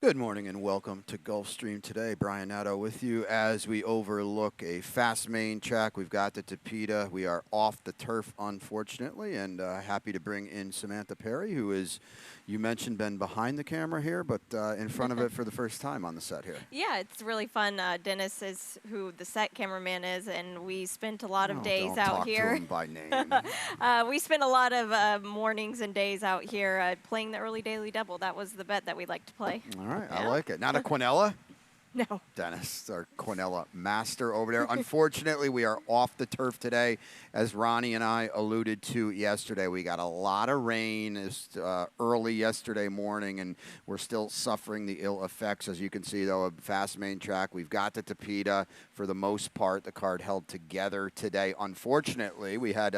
Good morning and welcome to Gulfstream today. Brian Nato with you as we overlook a fast main track. We've got the Tapeta. We are off the turf, unfortunately, and happy to bring in Samantha Perry, who is, you mentioned, been behind the camera here, but in front of it for the first time on the set here. Yeah, it's really fun. Dennis is who the set cameraman is, and we spent a lot of Oh, days don't out talk to here. him by name. We spent a lot of mornings and days out here playing the early daily double. That was the bet that we like to play. All right, I Yeah. like it. Not a Quinella? No. Dennis, our Quinella master over there. Unfortunately, we are off the turf today. As Ronnie and I alluded to yesterday, we got a lot of rain early yesterday morning, and we're still suffering the ill effects. As you can see, though, a fast main track. We've got the Tapeta. For the most part, the card held together today. Unfortunately, we had,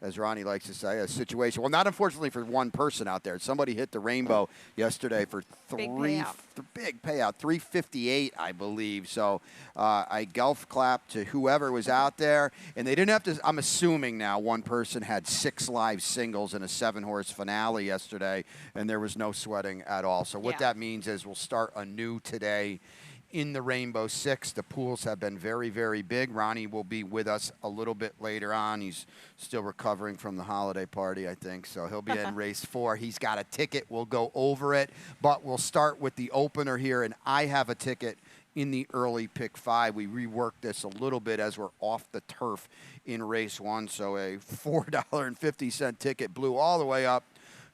as Ronnie likes to say, a situation. Well, not unfortunately for one person out there. Somebody hit the rainbow yesterday for big payout, 358, I believe. So I golf clap to whoever was out there, and they didn't have to. I'm assuming now one person had 6 live singles in a 7-horse finale yesterday, and there was no sweating at all. So what that means is we'll start anew today in the Rainbow Six. The pools have been very, very big. Ronnie will be with us a little bit later on. He's still recovering from the holiday party, I think, so he'll be in race 4. He's got a ticket. We'll go over it, but we'll start with the opener here, and I have a ticket in the early pick 5. We reworked this a little bit as we're off the turf in race 1, so a $4.50 ticket blew all the way up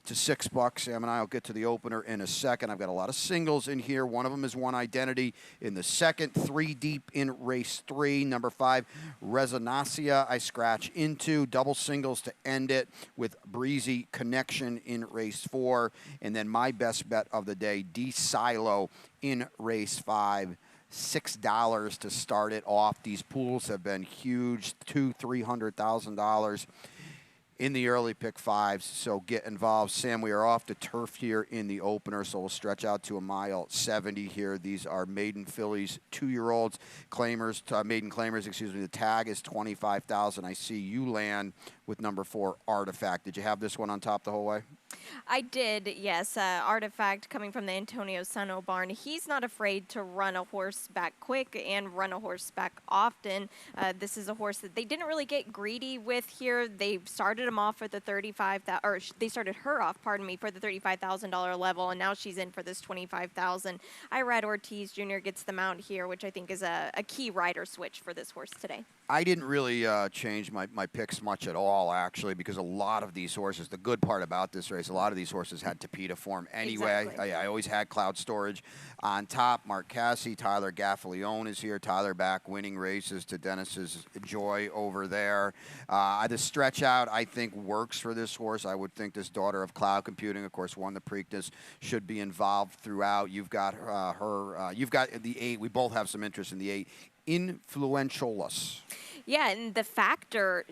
to $6. Sam and I will get to the opener in a second. I've got a lot of singles in here. One of them is One Identity in the second. 3 deep in race 3. Number 5, Resonancia, I scratch into. Double singles to end it with Breezy Connection in race 4. And then my best bet of the day, D Silo in race 5. $6 to start it off. These pools have been huge, $200,000-$300,000 in the early pick 5s, so get involved. Sam, we are off the turf here in the opener, so we'll stretch out to a mile 70 here. These are maiden fillies, 2-year-olds, maiden claimers, excuse me. The tag is 25,000. I see you land with number 4, Artifact. Did you have this one on top the whole way? I did, yes. Artifact coming from the Antonio Sano barn. He's not afraid to run a horse back quick and run a horse back often. This is a horse that they didn't really get greedy with here. They started him off for the they started her off, pardon me, for the $35,000 level, and now she's in for this $25,000. Irad Ortiz Jr. gets the mount here, which I think is a key rider switch for this horse today. I didn't really change my picks much at all, actually, because a lot of these horses, the good part about this race, a lot of these horses had Tapeta form anyway. Exactly. I always had Cloud Storage on top. Mark Cassie, Tyler Gaffalione is here. Tyler back winning races to Dennis's joy over there. The stretch out, I think, works for this horse. I would think this Daughter of Cloud Computing, of course, won the Preakness, should be involved throughout. You've got you've got the 8. We both have some interest in the 8. Influentialus. Yeah, and the Factor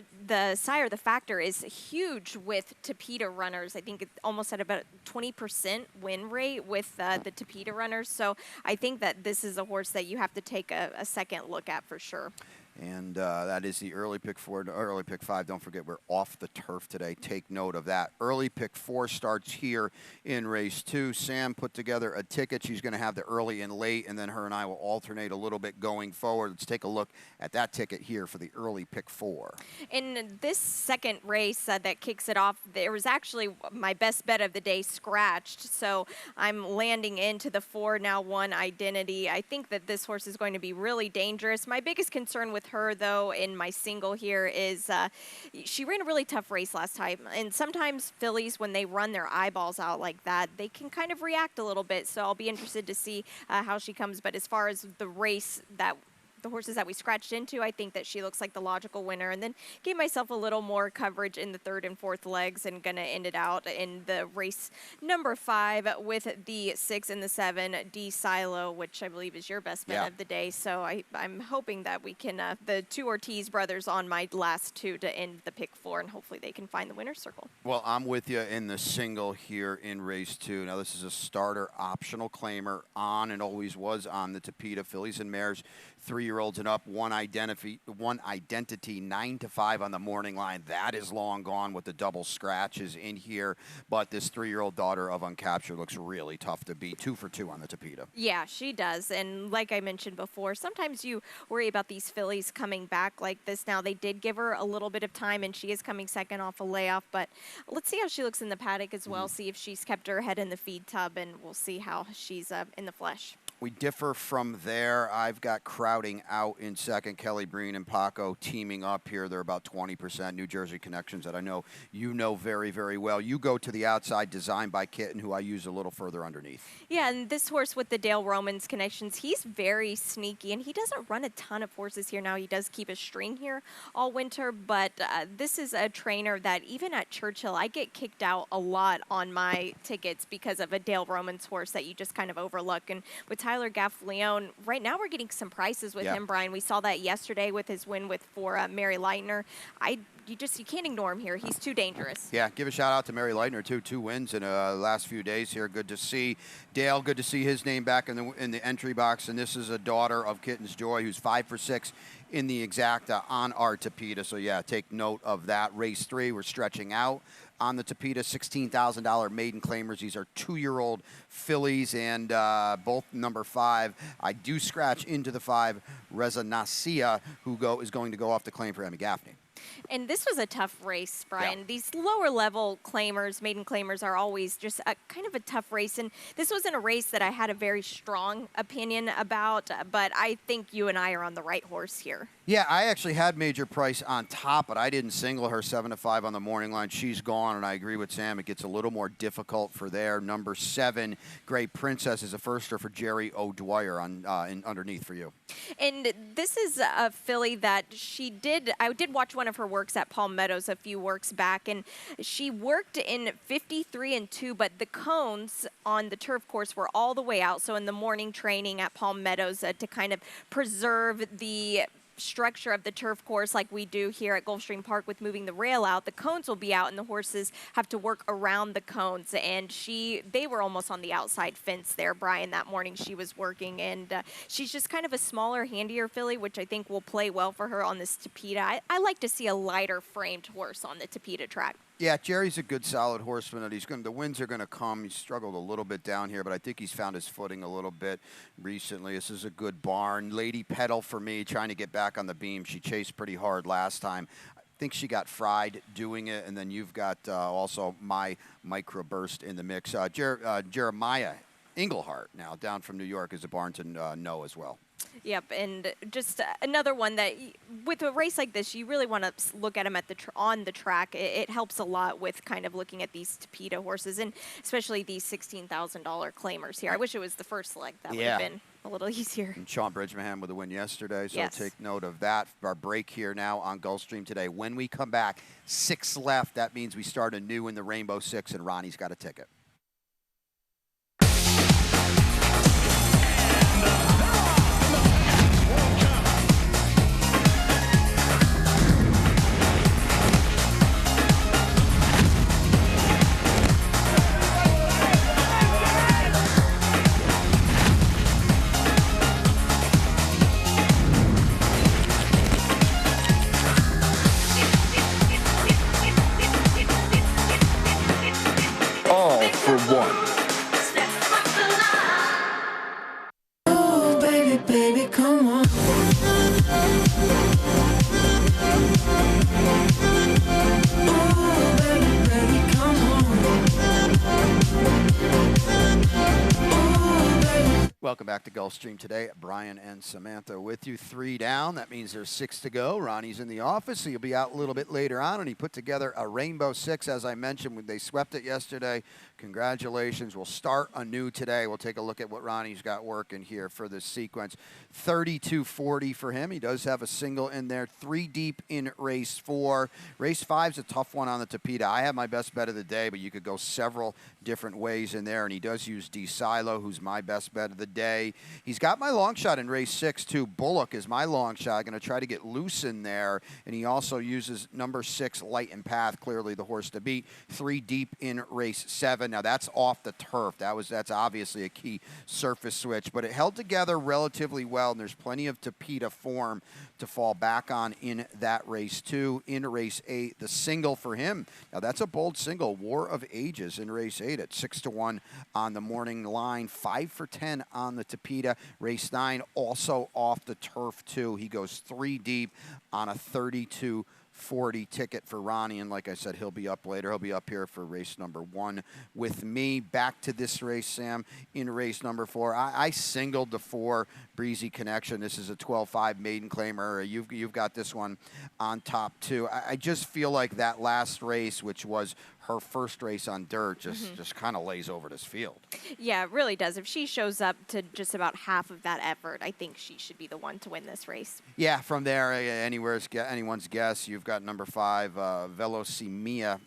is huge with Tapeta runners. I think it's almost at about 20% win rate with the Tapeta runners. So I think that this is a horse that you have to take a second look at for sure. And that is the early pick 4, early pick 5. Don't forget, we're off the turf today. Take note of that. Early pick 4 starts here in race 2. Sam put together a ticket. She's going to have the early and late, and then her and I will alternate a little bit going forward. Let's take a look at that ticket here for the early pick 4. In this second race that kicks it off, there was actually my best bet of the day scratched. So I'm landing into the 4 now One Identity. I think that this horse is going to be really dangerous. My biggest concern with her, though, in my single here is she ran a really tough race last time. And sometimes fillies, when they run their eyeballs out like that, they can kind of react a little bit. So I'll be interested to see how she comes. But as far as the race the horses that we scratched into, I think that she looks like the logical winner. And then gave myself a little more coverage in the 3rd and 4th legs and going to end it out in the race number 5 with the 6 and the 7, D Silo, which I believe is your best bet of the day. So I'm hoping that we can, the 2 Ortiz brothers on my last 2 to end the pick 4, and hopefully they can find the winner's circle. Well, I'm with you in the single here in race 2. Now, this is a starter optional claimer on and always was on the Tapeta fillies and mares. 3 3-year-olds and up, one identity 9-5 on the morning line. That is long gone with the double scratches in here. But this 3-year-old daughter of Uncaptured looks really tough to beat. 2 for 2 on the Tapeta. Yeah, she does. And like I mentioned before, sometimes you worry about these fillies coming back like this. Now, they did give her a little bit of time, and she is coming second off a layoff. But let's see how she looks in the paddock as well, see if she's kept her head in the feed tub, and we'll see how she's in the flesh. We differ from there. I've got crowding out in second. Kelly Breen and Paco teaming up here. They're about 20%. New Jersey connections that I know you know very, very well. You go to the outside, designed by Kitten, who I use a little further underneath. Yeah, and this horse with the Dale Romans connections, he's very sneaky, and he doesn't run a ton of horses here now. He does keep a string here all winter, but this is a trainer that even at Churchill, I get kicked out a lot on my tickets because of a Dale Romans horse that you just kind of overlook. And with Tyler Gaffleone, right now we're getting some prices with him, Brian. We saw that yesterday with his win for Mary Leitner. You can't ignore him here. He's too dangerous. Yeah, give a shout out to Mary Leitner too. 2 wins in the last few days here. Good to see Dale. Good to see his name back in the entry box. And this is a daughter of Kitten's Joy, who's 5 for 6 in the exacta on our Tapeta. So yeah, take note of that. Race 3, we're stretching out on the Tapeta. $16,000 maiden claimers. These are 2-year-old fillies, and both number 5. I do scratch into the 5, Reza Nasia, who is going to go off the claim for Emmy Gaffney. And this was a tough race, Brian. Yeah. These lower level claimers, maiden claimers, are always just kind of a tough race. And this wasn't a race that I had a very strong opinion about, but I think you and I are on the right horse here. Yeah, I actually had Major Price on top, but I didn't single her 7-5 on the morning line. She's gone, and I agree with Sam. It gets a little more difficult for there. Number 7, Great Princess, is a firster for Jerry O'Dwyer underneath for you. And this is a filly that I did watch one of her works at Palm Meadows a few works back, and she worked in 53-2, but the cones on the turf course were all the way out. So in the morning training at Palm Meadows to kind of preserve the structure of the turf course like we do here at Gulfstream Park with moving the rail out, the cones will be out and the horses have to work around the cones. And they were almost on the outside fence there, Brian, that morning she was working. And she's just kind of a smaller, handier filly, which I think will play well for her on this Tapeta. I like to see a lighter framed horse on the Tapeta track. Yeah, Jerry's a good, solid horseman. And the wins are going to come. He struggled a little bit down here, but I think he's found his footing a little bit recently. This is a good barn. Lady Petal for me, trying to get back on the beam. She chased pretty hard last time. I think she got fried doing it, and then you've got also my microburst in the mix. Jeremiah Englehart, now down from New York, is a barn to know as well. Yep, and just another one that, with a race like this, you really want to look at them on the track. It helps a lot with kind of looking at these Tapeta horses, and especially these $16,000 claimers here. I wish it was the first leg. That would have been a little easier. And Sean Bridgman with a win yesterday, so take note of that. Our break here now on Gulfstream today. When we come back, 6 left. That means we start anew in the Rainbow Six, and Ronnie's got a ticket. For one. Oh, baby, baby, come on. Oh, baby, baby, come on. Oh, baby. Welcome back to Gulfstream today. Brian and Samantha with you. 3 down. That means there's 6 to go. Ronnie's in the office, so you'll be out a little bit later on. And he put together a Rainbow Six, as I mentioned, when they swept it yesterday. Congratulations. We'll start anew today. We'll take a look at what Ronnie's got working here for this sequence. 32-40 for him. He does have a single in there. 3 deep in race 4. Race 5's a tough one on the Tapeta. I have my best bet of the day, but you could go several different ways in there. And he does use D. Silo, who's my best bet of the day. day. He's got my long shot in race 6, too. Bullock is my long shot. Going to try to get loose in there. And he also uses number 6, Light and Path, clearly the horse to beat. 3 deep in race 7. Now, that's off the turf. That's obviously a key surface switch. But it held together relatively well, and there's plenty of Tapeta form to fall back on in that race, too. In race 8, the single for him. Now, that's a bold single. War of Ages in race 8 at 6-1 on the morning line. 5 for 10 on the Tapeta. Race 9 also off the turf, too. He goes 3 deep on a 32-40 ticket for Ronnie, and like I said, he'll be up later. He'll be up here for race number 1 with me. Back to this race, Sam, in race number 4. I singled the 4, Breezy Connection. This is a 12-5 maiden claimer. You've got this one on top, too. I just feel like that last race, which was her first race on dirt, just kind of lays over this field. Yeah, it really does. If she shows up to just about half of that effort, I think she should be the one to win this race. Yeah, from there, anyone's guess. You've got number 5, Velosimia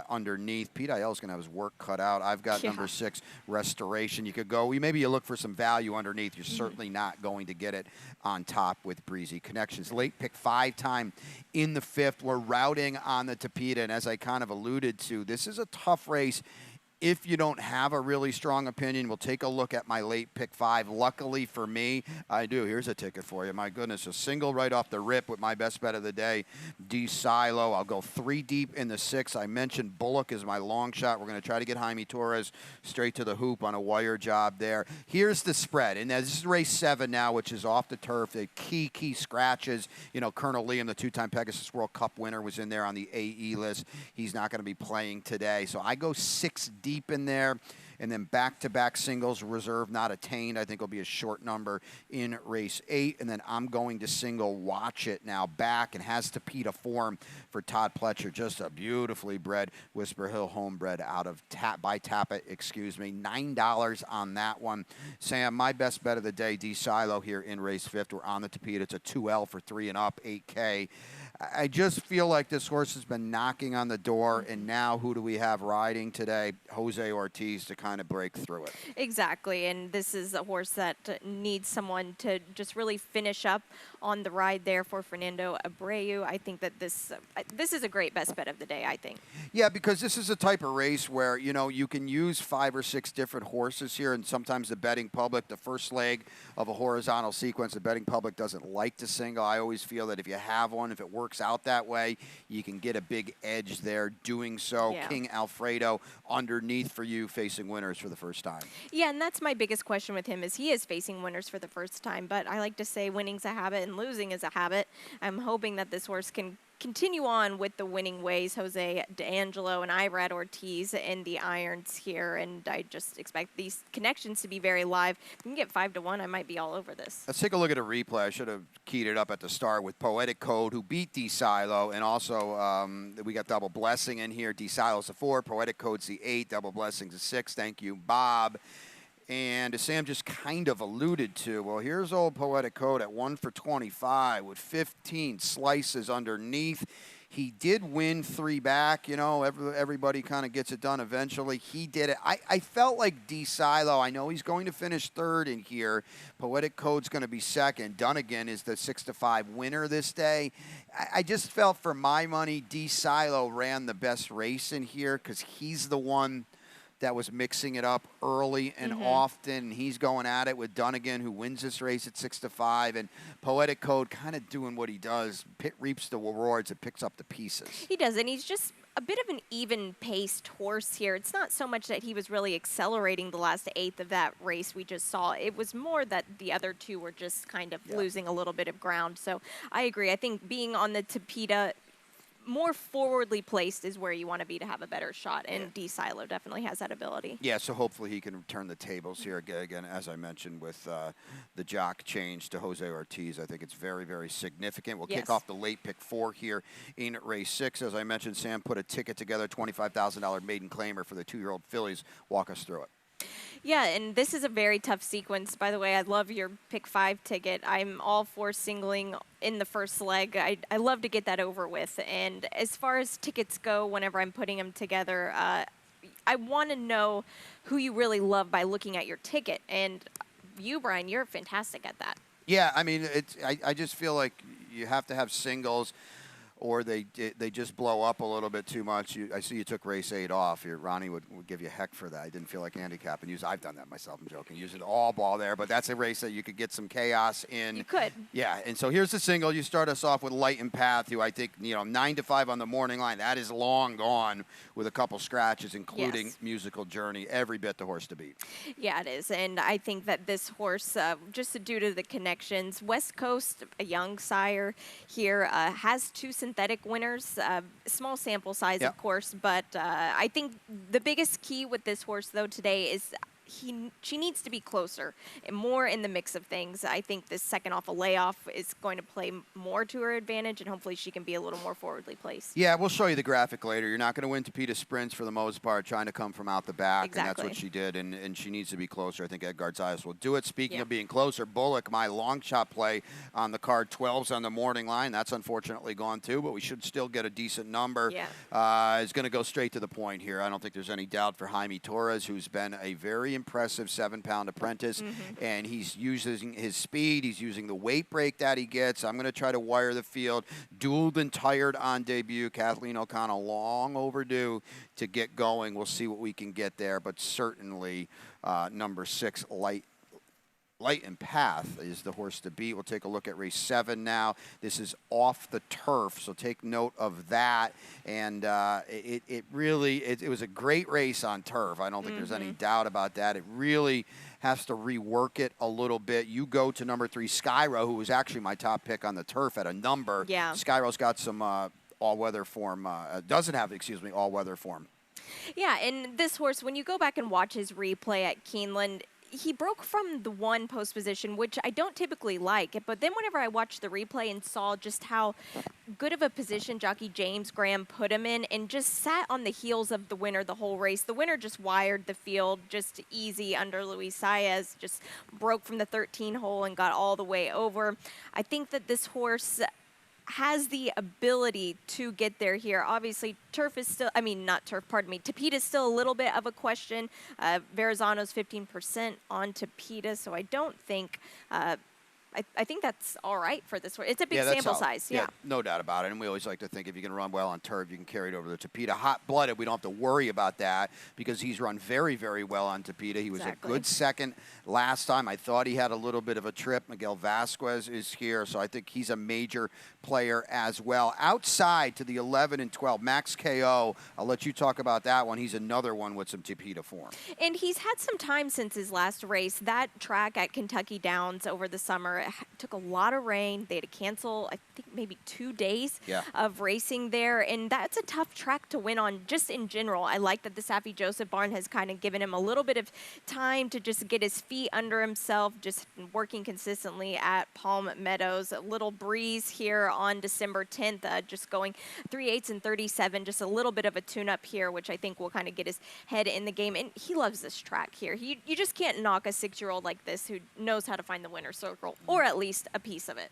underneath. Pete Aiel's going to have his work cut out. I've got number 6, Restoration. You could go, maybe you look for some value underneath. You're certainly not going to get it on top with Breezy Connections. Late pick 5 time in the 5th. We're routing on the Tapeta, and as I kind of alluded to, this is a tough race. If you don't have a really strong opinion, we'll take a look at my late pick 5. Luckily for me, I do. Here's a ticket for you. My goodness, a single right off the rip with my best bet of the day, D. Silo. I'll go 3 deep in the 6. I mentioned Bullock is my long shot. We're going to try to get Jaime Torres straight to the hoop on a wire job there. Here's the spread. And this is race 7 now, which is off the turf. The key scratches. Colonel Liam, the 2-time Pegasus World Cup winner, was in there on the AE list. He's not going to be playing today. So I go 6 deep in there, and then back-to-back singles, reserve not attained. I think will be a short number in race 8, and then I'm going to single Watch It now back, and has Tapeta form for Todd Pletcher. Just a beautifully bred Whisper Hill homebred out of Tappet, $9 on that one. Sam, my best bet of the day, D. Silo here in race 5th. We're on the Tapeta. It's a 2L for 3 and up, 8K. I just feel like this horse has been knocking on the door, and now who do we have riding today? Jose Ortiz to kind of break through it. Exactly, and this is a horse that needs someone to just really finish up on the ride there for Fernando Abreu. I think that this is a great best bet of the day, I think. Yeah, because this is a type of race where, you can use 5 or 6 different horses here, and sometimes the betting public, the first leg of a horizontal sequence, the betting public doesn't like to single. I always feel that if you have one, if it works out that way, you can get a big edge there doing so. Yeah. King Alfredo underneath for you, facing winners for the first time. Yeah, and that's my biggest question with him, is he is facing winners for the first time, but I like to say winning's a habit and losing is a habit. I'm hoping that this horse can continue on with the winning ways. Jose D'Angelo and Irad Ortiz in the irons here, and I just expect these connections to be very live. If we can get 5-1, I might be all over this. Let's take a look at a replay. I should have keyed it up at the start with Poetic Code, who beat D. Silo, and also we got Double Blessing in here. D. Silo's a 4, Poetic Code's the 8, Double Blessing's a 6. Thank you, Bob. And as Sam just kind of alluded to, well, here's old Poetic Code at 1 for 25 with 15 slices underneath. He did win 3 back. Everybody kind of gets it done eventually. He did it. I felt like D. Silo, I know he's going to finish 3rd in here. Poetic Code's going to be 2nd. Dunnigan is the 6-5 winner this day. I just felt, for my money, D. Silo ran the best race in here because he's the one that was mixing it up early and often. He's going at it with Dunnigan, who wins this race at 6-5, and Poetic Code kind of doing what he does. Pit reaps the rewards and picks up the pieces. He does, and he's just a bit of an even-paced horse here. It's not so much that he was really accelerating the last 1/8 of that race we just saw. It was more that the other two were just kind of losing a little bit of ground. So I agree. I think being on the Tapeta, more forwardly placed, is where you want to be to have a better shot, and D. Silo definitely has that ability. Yeah, so hopefully he can turn the tables here again, as I mentioned, with the jock change to Jose Ortiz. I think it's very, very significant. We'll kick off the late pick 4 here in race 6. As I mentioned, Sam put a ticket together, $25,000 maiden claimer for the 2-year-old fillies. Walk us through it. Yeah, and this is a very tough sequence. By the way, I love your pick 5 ticket. I'm all for singling in the first leg. I love to get that over with. And as far as tickets go, whenever I'm putting them together, I want to know who you really love by looking at your ticket. And you, Brian, you're fantastic at that. Yeah, I mean, I just feel like you have to have singles, or they just blow up a little bit too much. I see you took race 8 off. Ronnie would give you heck for that. I didn't feel like handicapping. I've done that myself. I'm joking. Use it all ball there, but that's a race that you could get some chaos in. You could. Yeah, and so here's the single. You start us off with Light and Path, who I think 9 to 5 on the morning line. That is long gone with a couple scratches, including Yes. Musical Journey. Every bit the horse to beat. Yeah, it is. And I think that this horse, just due to the connections, West Coast, a young sire here, has 2 synthetic winners. Small sample size, Yep. of course. But I think the biggest key with this horse, though, today is she needs to be closer and more in the mix of things. I think this second off a layoff is going to play more to her advantage, and hopefully she can be a little more forwardly placed. Yeah, we'll show you the graphic later. You're not going to win Tapeta sprints for the most part, trying to come from out the back, and that's what Exactly. she did, and she needs to be closer. I think Edgar Zayas will do it. Speaking Yeah. of being closer, Bullock, my long shot play on the card, 12's on the morning line. That's unfortunately gone too, but we should still get a decent number. Yeah. Is going to go straight to the point here. I don't think there's any doubt for Jaime Torres, who's been a very impressive 7-pound apprentice, and he's using his speed. He's using the weight break that he gets. I'm going to try to wire the field. Dueled and tired on debut. Kathleen O'Connell long overdue to get going. We'll see what we can get there, but certainly number 6, Light and Path is the horse to beat. We'll take a look at race 7 now. This is off the turf, so take note of that. And it was a great race on turf. I don't think there's any doubt about that. It really has to rework it a little bit. You go to number 3, Skyro, who was actually my top pick on the turf at a number. Yeah. Skyro's got some all-weather form, doesn't have, all-weather form. Yeah, and this horse, when you go back and watch his replay at Keeneland, he broke from the 1 post position, which I don't typically like. But then whenever I watched the replay and saw just how good of a position jockey James Graham put him in and just sat on the heels of the winner the whole race. The winner just wired the field just easy under Luis Saez, just broke from the 13 hole and got all the way over. I think that this horse has the ability to get there here. Obviously, turf is still, not turf, pardon me. Tapeta is still a little bit of a question. Verrazano's 15% on Tapeta, so I don't think, I think that's all right for this one. It's a big Yeah, that's sample solid. size. Yeah. No doubt about it. And we always like to think if you can run well on turf, you can carry it over to Tapeta. Hot-blooded, we don't have to worry about that because he's run very, very well on Tapeta. He was Exactly. a good second last time. I thought he had a little bit of a trip. Miguel Vasquez is here, so I think he's a major player as well. Outside to the 11 and 12, Max KO. I'll let you talk about that one. He's another one with some Tapeta form. And he's had some time since his last race. That track at Kentucky Downs over the summer took a lot of rain. They had to cancel, I think, maybe 2 days of racing there. And that's a tough track to win on just in general. I like that the Saffie Joseph barn has kind of given him a little bit of time to just get his feet under himself, just working consistently at Palm Meadows. A little breeze here on December 10th, just going 3/8 and 37, just a little bit of a tune-up here, which I think will kind of get his head in the game. And he loves this track here. You just can't knock a 6-year-old like this who knows how to find the winner's circle, or at least a piece of it.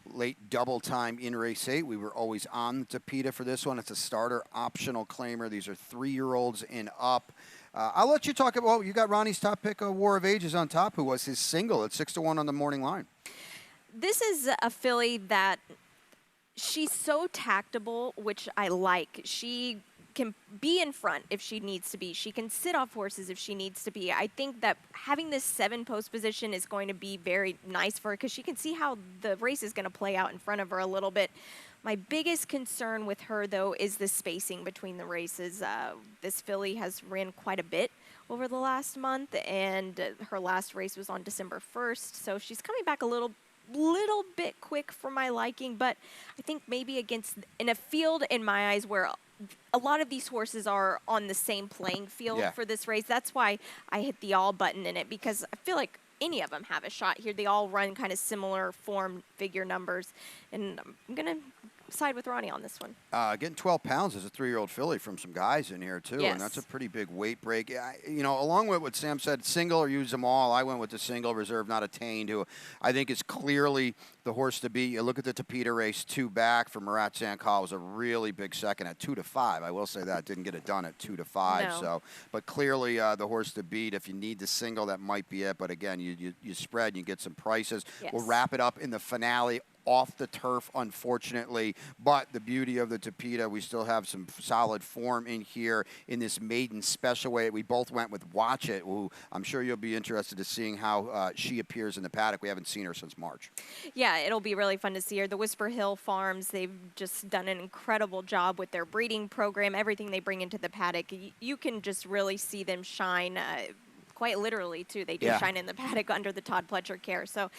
Late double time in race 8. We were always on Tapeta for this one. It's a starter optional claimer. These are 3-year-olds and up. I'll let you talk about, you got Ronnie's top pick, War of Ages on top, who was his single at 6-1 on the morning line. This is a filly that she's so tactable, which I like. She can be in front if she needs to be. She can sit off horses if she needs to be. I think that having this 7 post position is going to be very nice for her because she can see how the race is going to play out in front of her a little bit. My biggest concern with her, though, is the spacing between the races. This filly has ran quite a bit over the last month, and her last race was on December 1st, so she's coming back a little bit quick for my liking, but I think maybe in a field, in my eyes, where a lot of these horses are on the same playing field for this race. That's why I hit the all button in it, because I feel like any of them have a shot here. They all run kind of similar form figure numbers, and I'm going to side with Ronnie on this one. Getting 12 pounds as a 3-year-old filly from some guys in here, too. Yes. And that's a pretty big weight break. Along with what Sam said, single or use them all, I went with the single, Reserve Not Attained, who I think is clearly the horse to beat. You look at the Tapeta race, 2 back for Murat Sankal was a really big second at 2-5. I will say that. Didn't get it done at 2-5. No. So, but clearly the horse to beat. If you need the single, that might be it. But again, you spread and you get some prices. Yes. We'll wrap it up in the finale off the turf, unfortunately. But the beauty of the Tapeta, we still have some solid form in here in this maiden special weight. We both went with Watch It, who I'm sure you'll be interested in seeing how she appears in the paddock. We haven't seen her since March. Yeah, it'll be really fun to see her. The Whisper Hill Farms, they've just done an incredible job with their breeding program, everything they bring into the paddock. You can just really see them shine, quite literally, too. They do shine in the paddock under the Todd Pletcher care. So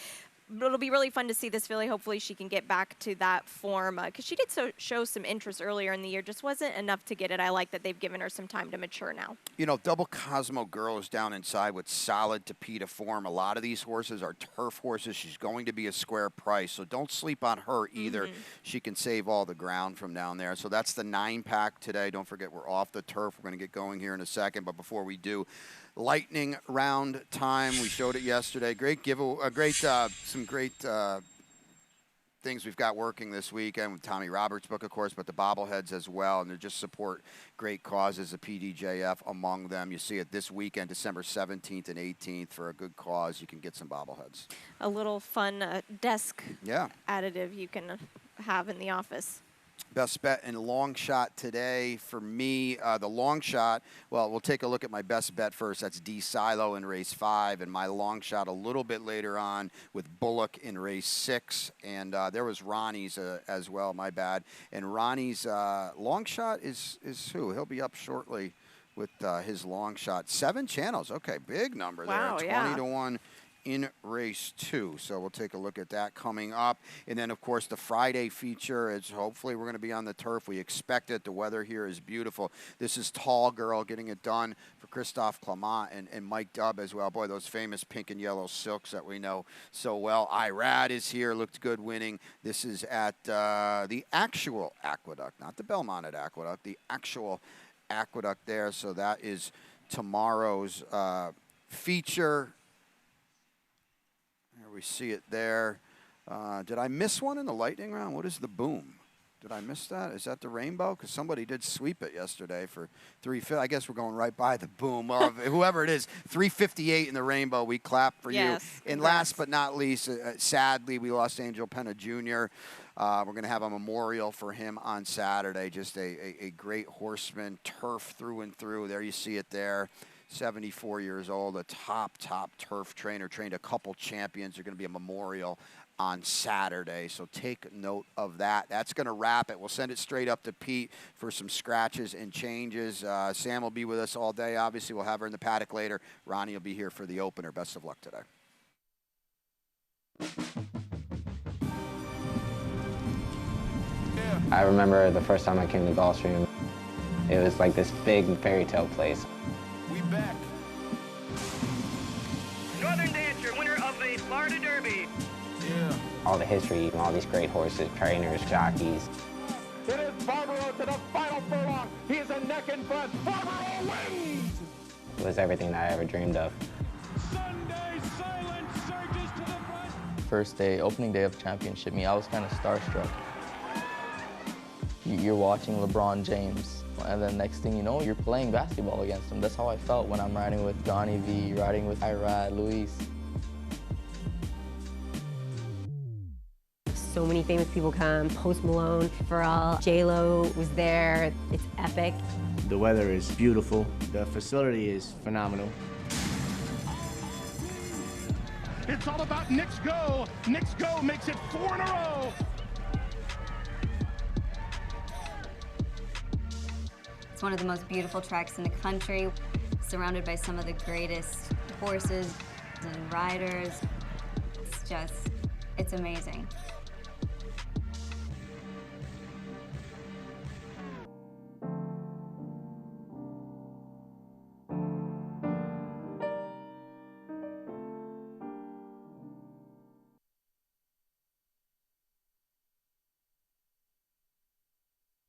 it'll be really fun to see this filly. Hopefully she can get back to that form because she did show some interest earlier in the year. Just wasn't enough to get it. I like that they've given her some time to mature now. Double Cosmo Girl is down inside with solid Tapeta form. A lot of these horses are turf horses. She's going to be a square price, so don't sleep on her either. She can save all the ground from down there. So that's the 9-pack today. Don't forget we're off the turf. We're going to get going here in a second, but before we do, lightning round time. We showed it yesterday. Great giveaway, some great things we've got working this weekend with Tommy Roberts' book, of course, but the bobbleheads as well, and they just support great causes, the PDJF among them. You see it this weekend, December 17th and 18th, for a good cause. You can get some bobbleheads. A little fun desk Yeah. additive you can have in the office. Best bet in long shot today for me, the long shot, well, we'll take a look at my best bet first. That's D Silo in race 5, and my long shot a little bit later on with Bullock in race 6. And there was Ronnie's as well, my bad. And Ronnie's long shot is who? He'll be up shortly with his long shot. 7 channels. Okay, big number Wow, there. 20 to 1. In race 2. So we'll take a look at that coming up. And then, of course, the Friday feature is hopefully we're going to be on the turf. We expect it. The weather here is beautiful. This is Tall Girl getting it done for Christophe Clement and Mike Dubb as well. Boy, those famous pink and yellow silks that we know so well. Irad is here. Looked good winning. This is at the actual Aqueduct, not the Belmont at Aqueduct, the actual Aqueduct there. So that is tomorrow's feature. We see it there. Did I miss one in the lightning round? What is the boom? Did I miss that? Is that the rainbow? Because somebody did sweep it yesterday for 350. I guess we're going right by the boom. Well, whoever it is, 358 in the rainbow. We clap for you. And last but not least, sadly, we lost Angel Penna Jr. We're going to have a memorial for him on Saturday. Just a great horseman, turf through and through. There you see it there. 74 years old, a top turf trainer, trained a couple champions. There's going to be a memorial on Saturday, so take note of that. That's going to wrap it. We'll send it straight up to Pete for some scratches and changes. Sam will be with us all day. Obviously, we'll have her in the paddock later. Ronnie will be here for the opener. Best of luck today. I remember the first time I came to Gulfstream. It was like this big fairy tale place. We back. Northern Dancer, winner of the Florida Derby. Yeah. All the history, all these great horses, trainers, jockeys. It is Barbaro to the final furlong. He is a neck in front. Barbaro wins! It was everything that I ever dreamed of. Sunday silence surges to the front. First day, opening day of championship meet, I was kind of starstruck. You're watching LeBron James, and then next thing you know, you're playing basketball against him. That's how I felt when I'm riding with Donnie V, riding with Irad, Luis. So many famous people come, Post Malone, Pharrell, J-Lo was there. It's epic. The weather is beautiful. The facility is phenomenal. It's all about Knicks Go. Knicks Go makes it 4 in a row. It's one of the most beautiful tracks in the country, surrounded by some of the greatest horses and riders. It's amazing.